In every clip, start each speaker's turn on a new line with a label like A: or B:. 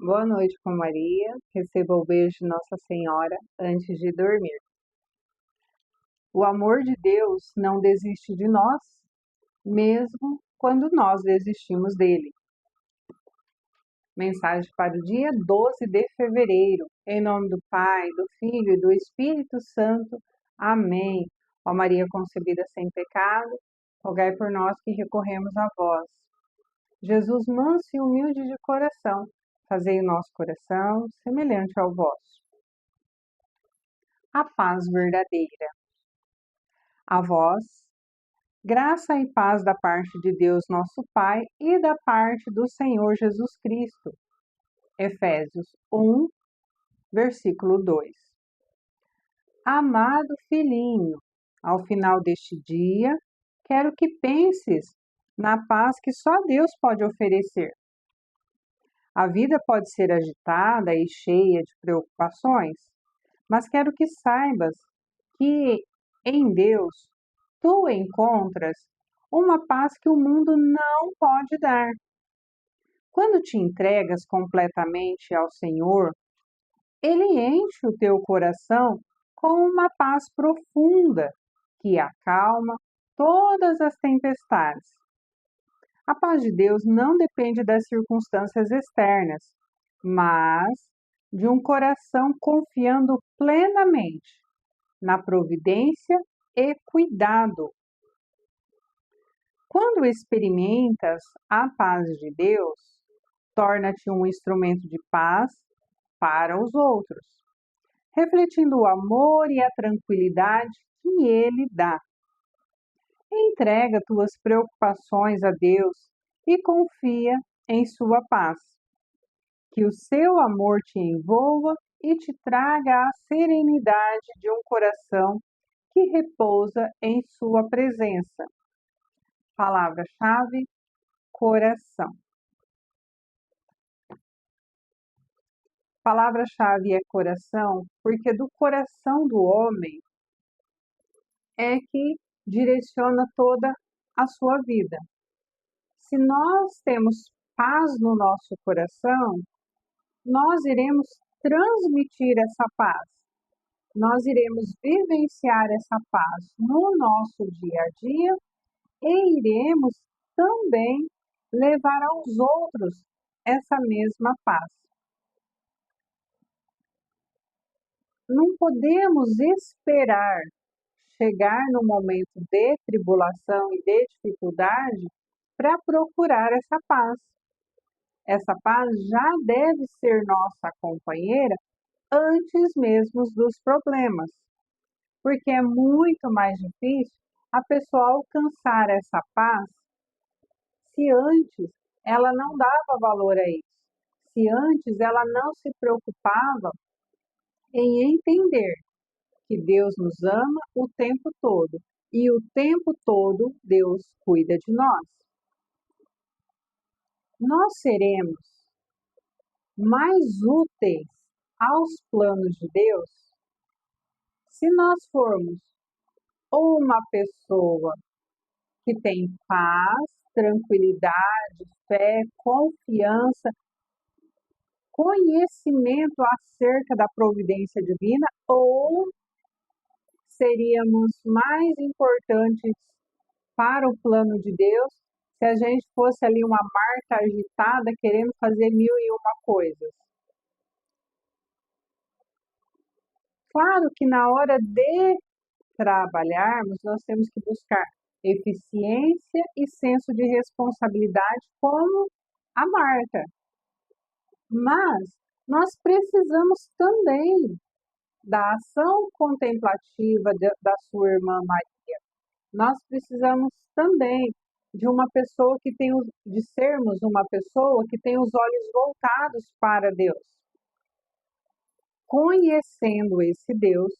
A: Boa noite com Maria. Receba o beijo de Nossa Senhora antes de dormir. O amor de Deus não desiste de nós, mesmo quando nós desistimos dele. Mensagem para o dia 12 de fevereiro. Em nome do Pai, do Filho e do Espírito Santo. Amém. Ó Maria concebida sem pecado, rogai por nós que recorremos a vós. Jesus manso e humilde de coração, fazei o nosso coração semelhante ao vosso. A paz verdadeira. A vós, graça e paz da parte de Deus nosso Pai e da parte do Senhor Jesus Cristo. Efésios 1, versículo 2. Amado filhinho, ao final deste dia, quero que penses na paz que só Deus pode oferecer. A vida pode ser agitada e cheia de preocupações, mas quero que saibas que em Deus tu encontras uma paz que o mundo não pode dar. Quando te entregas completamente ao Senhor, Ele enche o teu coração com uma paz profunda que acalma todas as tempestades. A paz de Deus não depende das circunstâncias externas, mas de um coração confiando plenamente na providência e cuidado. Quando experimentas a paz de Deus, torna-te um instrumento de paz para os outros, refletindo o amor e a tranquilidade que Ele dá. Entrega tuas preocupações a Deus e confia em sua paz. Que o seu amor te envolva e te traga a serenidade de um coração que repousa em sua presença. Palavra-chave: coração. Palavra-chave é coração, porque do coração do homem é que direciona toda a sua vida. Se nós temos paz no nosso coração, nós iremos transmitir essa paz. Nós iremos vivenciar essa paz no nosso dia a dia e iremos também levar aos outros essa mesma paz. Não podemos esperar chegar no momento de tribulação e de dificuldade para procurar essa paz. Essa paz já deve ser nossa companheira antes mesmo dos problemas, porque é muito mais difícil a pessoa alcançar essa paz se antes ela não dava valor a isso, se antes ela não se preocupava em entender que Deus nos ama o tempo todo e o tempo todo Deus cuida de nós. Nós seremos mais úteis aos planos de Deus se nós formos uma pessoa que tem paz, tranquilidade, fé, confiança, conhecimento acerca da providência divina, ou seríamos mais importantes para o plano de Deus se a gente fosse ali uma Marta agitada querendo fazer 1001 coisas. Claro que na hora de trabalharmos, nós temos que buscar eficiência e senso de responsabilidade como a Marta. Mas nós precisamos também da ação contemplativa da sua irmã Maria. Nós precisamos também de uma pessoa de sermos uma pessoa que tem os olhos voltados para Deus. Conhecendo esse Deus,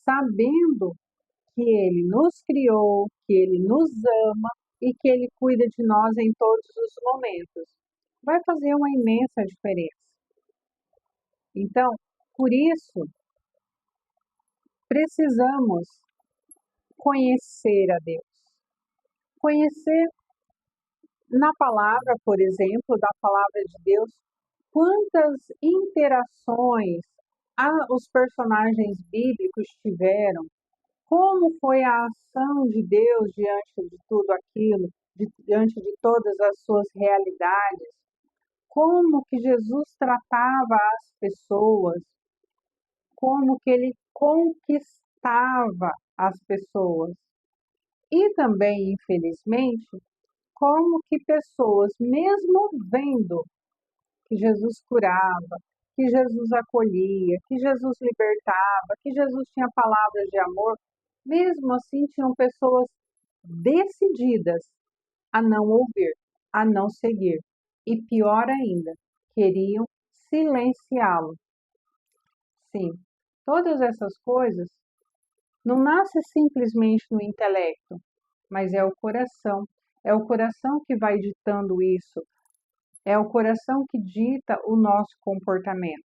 A: sabendo que Ele nos criou, que Ele nos ama e que Ele cuida de nós em todos os momentos, vai fazer uma imensa diferença. Então, por isso, precisamos conhecer a Deus. Conhecer na palavra, por exemplo, da palavra de Deus, quantas interações os personagens bíblicos tiveram, como foi a ação de Deus diante de tudo aquilo, diante de todas as suas realidades, como que Jesus tratava as pessoas, como que ele conquistava as pessoas. E também, infelizmente, como que pessoas, mesmo vendo que Jesus curava, que Jesus acolhia, que Jesus libertava, que Jesus tinha palavras de amor, mesmo assim tinham pessoas decididas a não ouvir, a não seguir. E pior ainda, queriam silenciá-lo. Sim, todas essas coisas não nascem simplesmente no intelecto, mas é o coração. É o coração que vai ditando isso. É o coração que dita o nosso comportamento.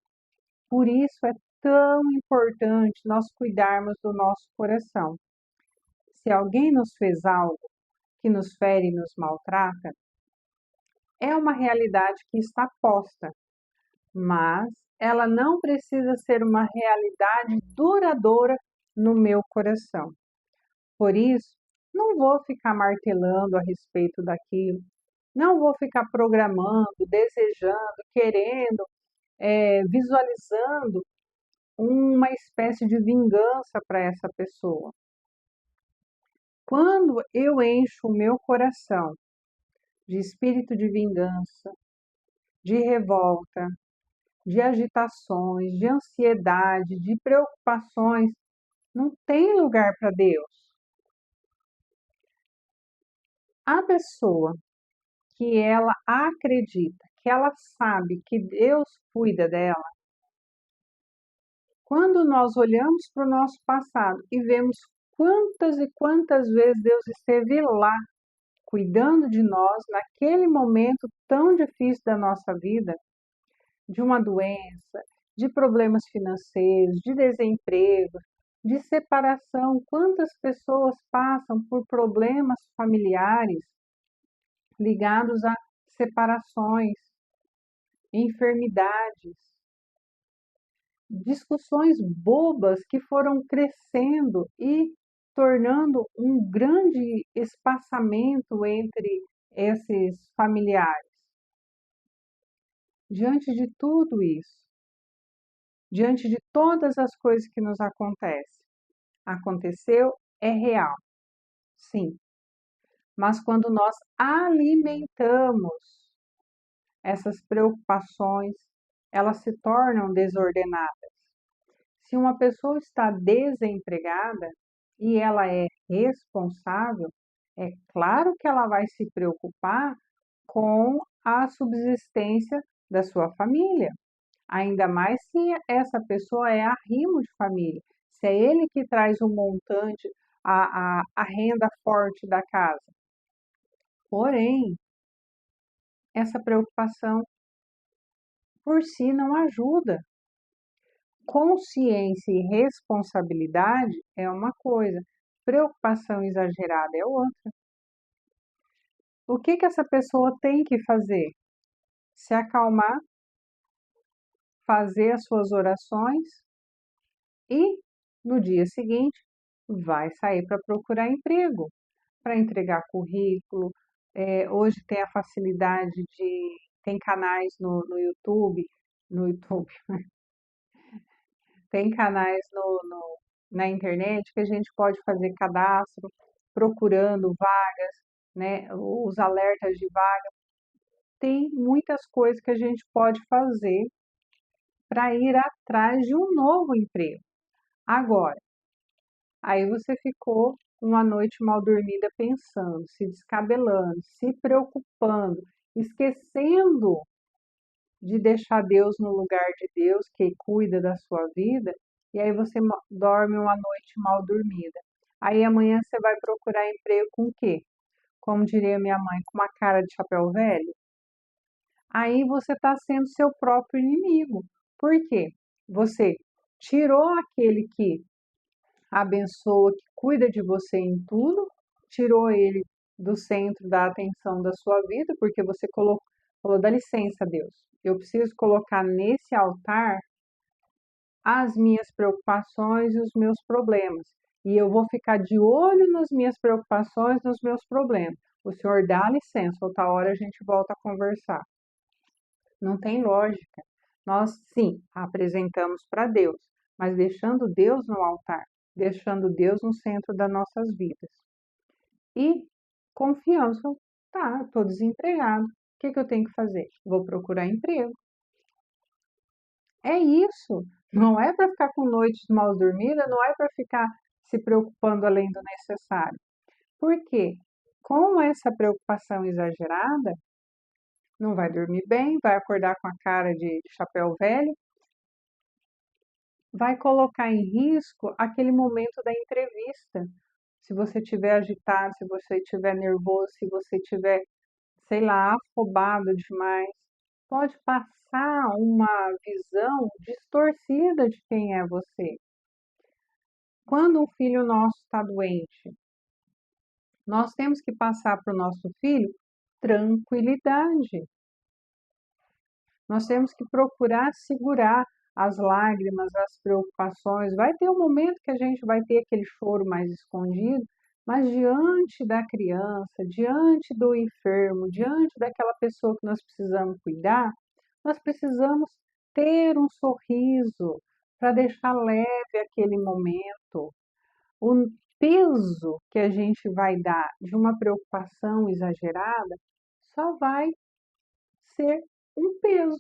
A: Por isso é tão importante nós cuidarmos do nosso coração. Se alguém nos fez algo que nos fere e nos maltrata, é uma realidade que está posta, mas ela não precisa ser uma realidade duradoura no meu coração. Por isso, não vou ficar martelando a respeito daquilo, não vou ficar programando, desejando, querendo, visualizando uma espécie de vingança para essa pessoa. Quando eu encho o meu coração de espírito de vingança, de revolta, de agitações, de ansiedade, de preocupações, não tem lugar para Deus. A pessoa que ela acredita, que ela sabe que Deus cuida dela, quando nós olhamos para o nosso passado e vemos quantas e quantas vezes Deus esteve lá cuidando de nós naquele momento tão difícil da nossa vida, de uma doença, de problemas financeiros, de desemprego, de separação. Quantas pessoas passam por problemas familiares ligados a separações, enfermidades, discussões bobas que foram crescendo e tornando um grande espaçamento entre esses familiares. Diante de tudo isso, diante de todas as coisas que nos aconteceu, é real, sim. Mas quando nós alimentamos essas preocupações, elas se tornam desordenadas. Se uma pessoa está desempregada e ela é responsável, é claro que ela vai se preocupar com a subsistência da sua família. Ainda mais se essa pessoa é arrimo de família, se é ele que traz o montante, a renda forte da casa. Porém, essa preocupação por si não ajuda. Consciência e responsabilidade é uma coisa, preocupação exagerada é outra. O que essa pessoa tem que fazer? Se acalmar, fazer as suas orações e, no dia seguinte, vai sair para procurar emprego, para entregar currículo. Hoje tem a facilidade de... Tem canais no YouTube, tem canais na internet que a gente pode fazer cadastro, procurando vagas, né? Os alertas de vaga. Tem muitas coisas que a gente pode fazer para ir atrás de um novo emprego. Agora, aí você ficou uma noite mal dormida pensando, se descabelando, se preocupando, esquecendo de deixar Deus no lugar de Deus, que cuida da sua vida, e aí você dorme uma noite mal dormida. Aí amanhã você vai procurar emprego com o quê? Como diria minha mãe, com uma cara de chapéu velho? Aí você está sendo seu próprio inimigo. Por quê? Você tirou aquele que abençoa, que cuida de você em tudo, tirou ele do centro da atenção da sua vida, porque você falou, dá licença, Deus. Eu preciso colocar nesse altar as minhas preocupações e os meus problemas. E eu vou ficar de olho nas minhas preocupações, nos meus problemas. O senhor dá licença, outra hora a gente volta a conversar. Não tem lógica. Nós, sim, apresentamos para Deus, mas deixando Deus no altar, deixando Deus no centro das nossas vidas. E confiança, tá, estou desempregado. O que eu tenho que fazer? Vou procurar emprego. É isso. Não é para ficar com noites mal dormidas, não é para ficar se preocupando além do necessário. Por quê? Com essa preocupação exagerada, não vai dormir bem, vai acordar com a cara de chapéu velho, vai colocar em risco aquele momento da entrevista. Se você estiver agitado, se você estiver nervoso, se você estiver, sei lá, afobado demais, pode passar uma visão distorcida de quem é você. Quando um filho nosso está doente, nós temos que passar para o nosso filho tranquilidade. Nós temos que procurar segurar as lágrimas, as preocupações. Vai ter um momento que a gente vai ter aquele choro mais escondido, mas diante da criança, diante do enfermo, diante daquela pessoa que nós precisamos cuidar, nós precisamos ter um sorriso para deixar leve aquele momento. O peso que a gente vai dar de uma preocupação exagerada só vai ser um peso,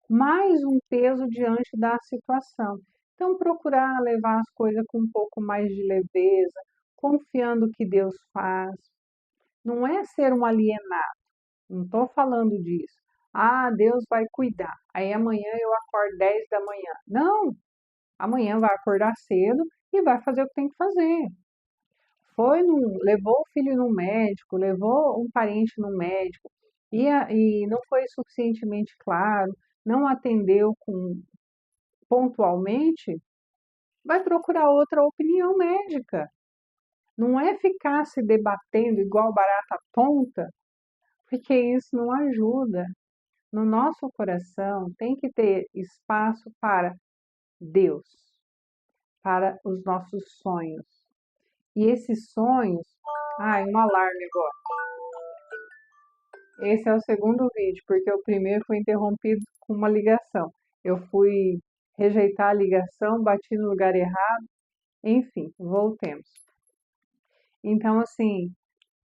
A: mais um peso diante da situação. Então, procurar levar as coisas com um pouco mais de leveza, confiando que Deus faz. Não é ser um alienado, não estou falando disso. Ah, Deus vai cuidar. Aí amanhã eu acordo 10 da manhã. Não, amanhã vai acordar cedo e vai fazer o que tem que fazer. Levou o filho no médico, levou um parente no médico e não foi suficientemente claro, não atendeu pontualmente, vai procurar outra opinião médica. Não é ficar se debatendo igual barata tonta, porque isso não ajuda. No nosso coração tem que ter espaço para Deus, para os nossos sonhos. E esses sonhos, um alarme agora. Esse é o segundo vídeo, porque o primeiro foi interrompido com uma ligação. Eu fui rejeitar a ligação, bati no lugar errado, enfim, voltemos. Então, assim,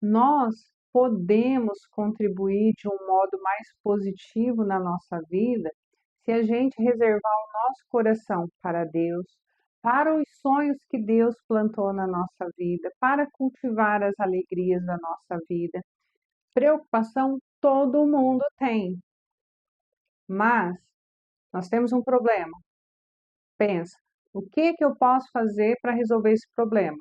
A: nós podemos contribuir de um modo mais positivo na nossa vida se a gente reservar o nosso coração para Deus, para os sonhos que Deus plantou na nossa vida, para cultivar as alegrias da nossa vida. Preocupação todo mundo tem, mas nós temos um problema. Pensa, o que eu posso fazer para resolver esse problema?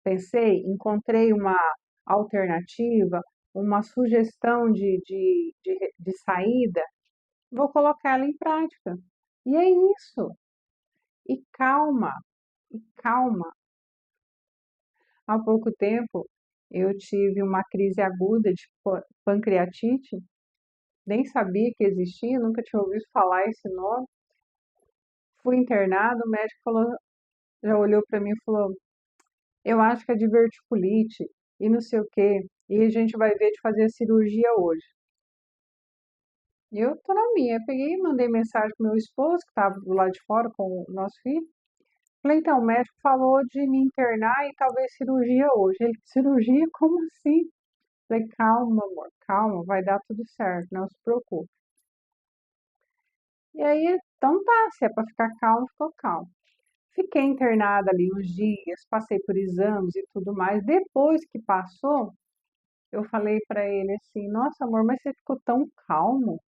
A: Pensei, encontrei uma alternativa, uma sugestão de saída, vou colocá-la em prática. E é isso. E calma, e calma. Há pouco tempo eu tive uma crise aguda de pancreatite, nem sabia que existia, nunca tinha ouvido falar esse nome. Fui internado, o médico já olhou para mim e falou: eu acho que é diverticulite e não sei o quê, e a gente vai ver de fazer a cirurgia hoje. E eu tô na minha, peguei e mandei mensagem pro meu esposo, que estava do lado de fora com o nosso filho. Falei, então, o médico falou de me internar e talvez cirurgia hoje. Ele, cirurgia? Como assim? Falei, calma, amor, calma, vai dar tudo certo, não se preocupe. E aí, então tá, se é para ficar calmo, ficou calmo. Fiquei internada ali uns dias, passei por exames e tudo mais. Depois que passou, eu falei para ele assim: nossa, amor, mas você ficou tão calmo,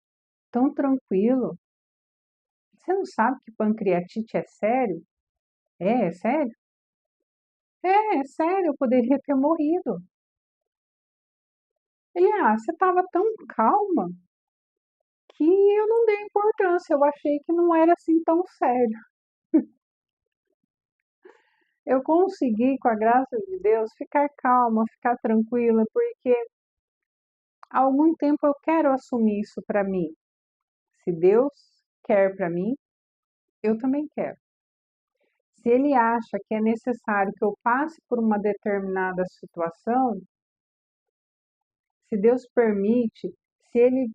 A: tão tranquilo. Você não sabe que pancreatite é sério? É sério? É sério, eu poderia ter morrido. Ele, você estava tão calma que eu não dei importância, eu achei que não era assim tão sério. Eu consegui, com a graça de Deus, ficar calma, ficar tranquila, porque há algum tempo eu quero assumir isso para mim. Se Deus quer para mim, eu também quero. Se Ele acha que é necessário que eu passe por uma determinada situação, se Deus permite, se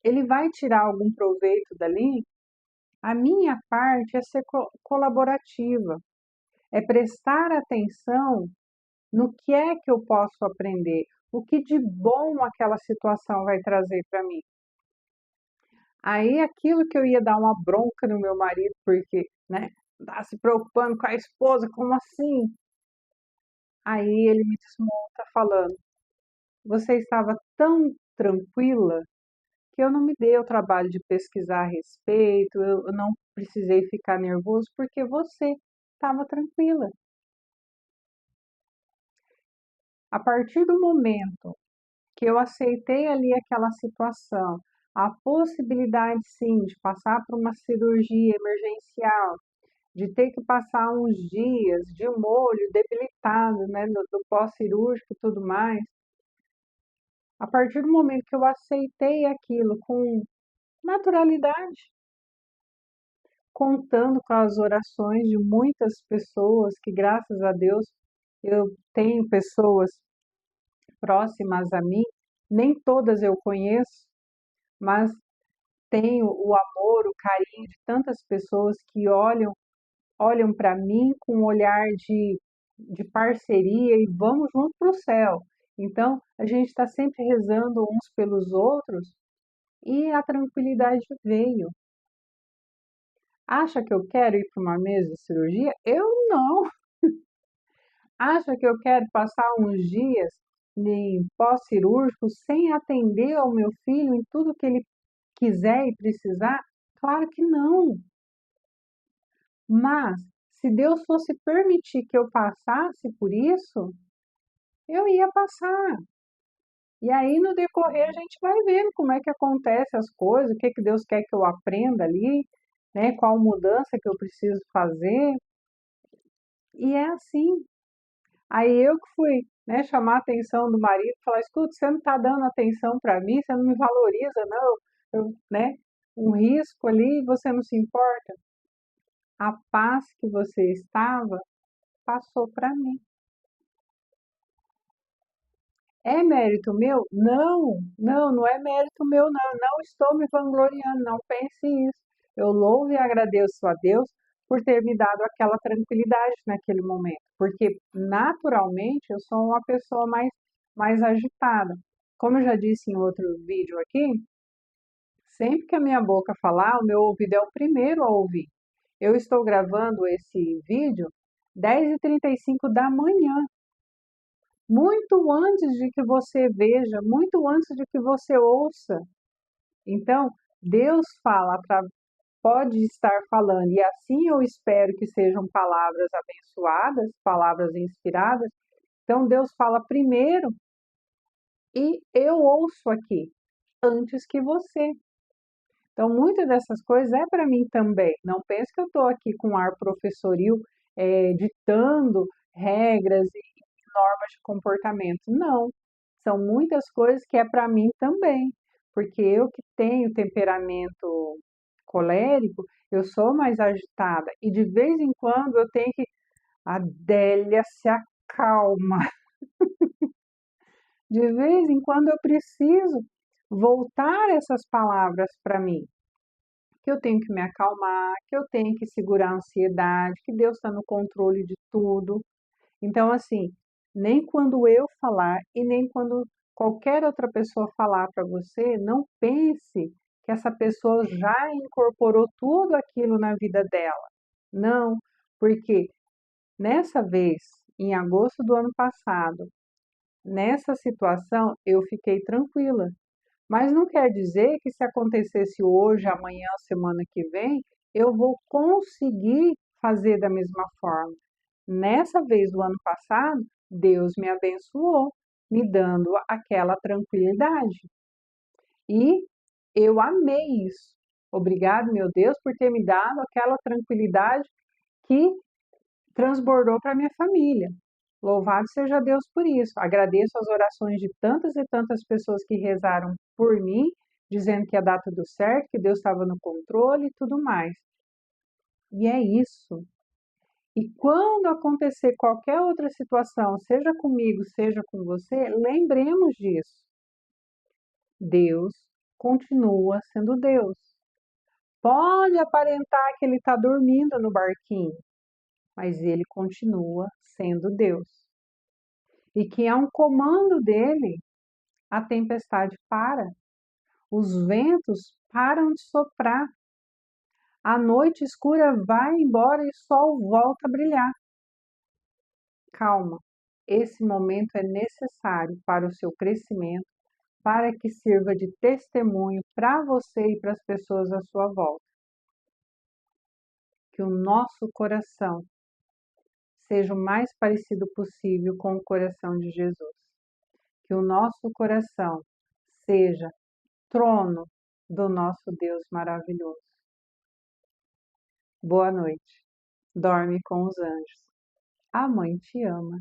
A: Ele vai tirar algum proveito dali, a minha parte é ser colaborativa, é prestar atenção no que é que eu posso aprender, o que de bom aquela situação vai trazer para mim. Aí aquilo que eu ia dar uma bronca no meu marido, porque, né, tá se preocupando com a esposa, como assim? Aí ele me desmonta falando, você estava tão tranquila que eu não me dei o trabalho de pesquisar a respeito, eu não precisei ficar nervoso porque você estava tranquila. A partir do momento que eu aceitei ali aquela situação, a possibilidade sim de passar por uma cirurgia emergencial, de ter que passar uns dias de molho debilitado, né, do pós-cirúrgico e tudo mais, a partir do momento que eu aceitei aquilo com naturalidade, contando com as orações de muitas pessoas, que graças a Deus eu tenho pessoas próximas a mim, nem todas eu conheço, mas tenho o amor, o carinho de tantas pessoas que olham para mim com um olhar de parceria e vamos junto para o céu. Então, a gente está sempre rezando uns pelos outros e a tranquilidade veio. Acha que eu quero ir para uma mesa de cirurgia? Eu não. Acha que eu quero passar uns dias em pós-cirúrgico sem atender ao meu filho em tudo que ele quiser e precisar? Claro que não. Mas, se Deus fosse permitir que eu passasse por isso, eu ia passar. E aí, no decorrer, a gente vai vendo como é que acontece as coisas, o que que Deus quer que eu aprenda ali, né? Qual mudança que eu preciso fazer. E é assim. Aí eu que fui, né, chamar a atenção do marido, falar, escuta, você não está dando atenção para mim, você não me valoriza, não, né? Um risco ali, você não se importa. A paz que você estava passou para mim. É mérito meu? Não, não, não é mérito meu, não. Não estou me vangloriando, não pense isso. Eu louvo e agradeço a Deus por ter me dado aquela tranquilidade naquele momento, porque naturalmente eu sou uma pessoa mais agitada. Como eu já disse em outro vídeo aqui, sempre que a minha boca falar, o meu ouvido é o primeiro a ouvir. Eu estou gravando esse vídeo 10h35 da manhã, muito antes de que você veja, muito antes de que você ouça. Então, Deus fala, pode estar falando, e assim eu espero que sejam palavras abençoadas, palavras inspiradas. Então, Deus fala primeiro e eu ouço aqui, antes que você. Então, muitas dessas coisas é para mim também. Não pense que eu estou aqui com ar professoril, ditando regras normas de comportamento. Não, são muitas coisas que é para mim também, porque eu que tenho temperamento colérico, eu sou mais agitada e de vez em quando eu tenho que, Adélia, se acalma. De vez em quando eu preciso voltar essas palavras para mim, que eu tenho que me acalmar, que eu tenho que segurar a ansiedade, que Deus está no controle de tudo. Então, assim, nem quando eu falar e nem quando qualquer outra pessoa falar para você, não pense que essa pessoa já incorporou tudo aquilo na vida dela. Não, porque nessa vez, em agosto do ano passado, nessa situação, eu fiquei tranquila. Mas não quer dizer que se acontecesse hoje, amanhã, semana que vem, eu vou conseguir fazer da mesma forma. Nessa vez do ano passado, Deus me abençoou, me dando aquela tranquilidade. E eu amei isso. Obrigado, meu Deus, por ter me dado aquela tranquilidade que transbordou para minha família. Louvado seja Deus por isso. Agradeço as orações de tantas e tantas pessoas que rezaram por mim, dizendo que ia dar tudo certo, que Deus estava no controle e tudo mais. E é isso. E quando acontecer qualquer outra situação, seja comigo, seja com você, lembremos disso. Deus continua sendo Deus. Pode aparentar que ele está dormindo no barquinho, mas ele continua sendo Deus. E que a um comando dele, a tempestade para, os ventos param de soprar, a noite escura vai embora e o sol volta a brilhar. Calma, esse momento é necessário para o seu crescimento, para que sirva de testemunho para você e para as pessoas à sua volta. Que o nosso coração seja o mais parecido possível com o coração de Jesus. Que o nosso coração seja trono do nosso Deus maravilhoso. Boa noite. Dorme com os anjos. A mãe te ama.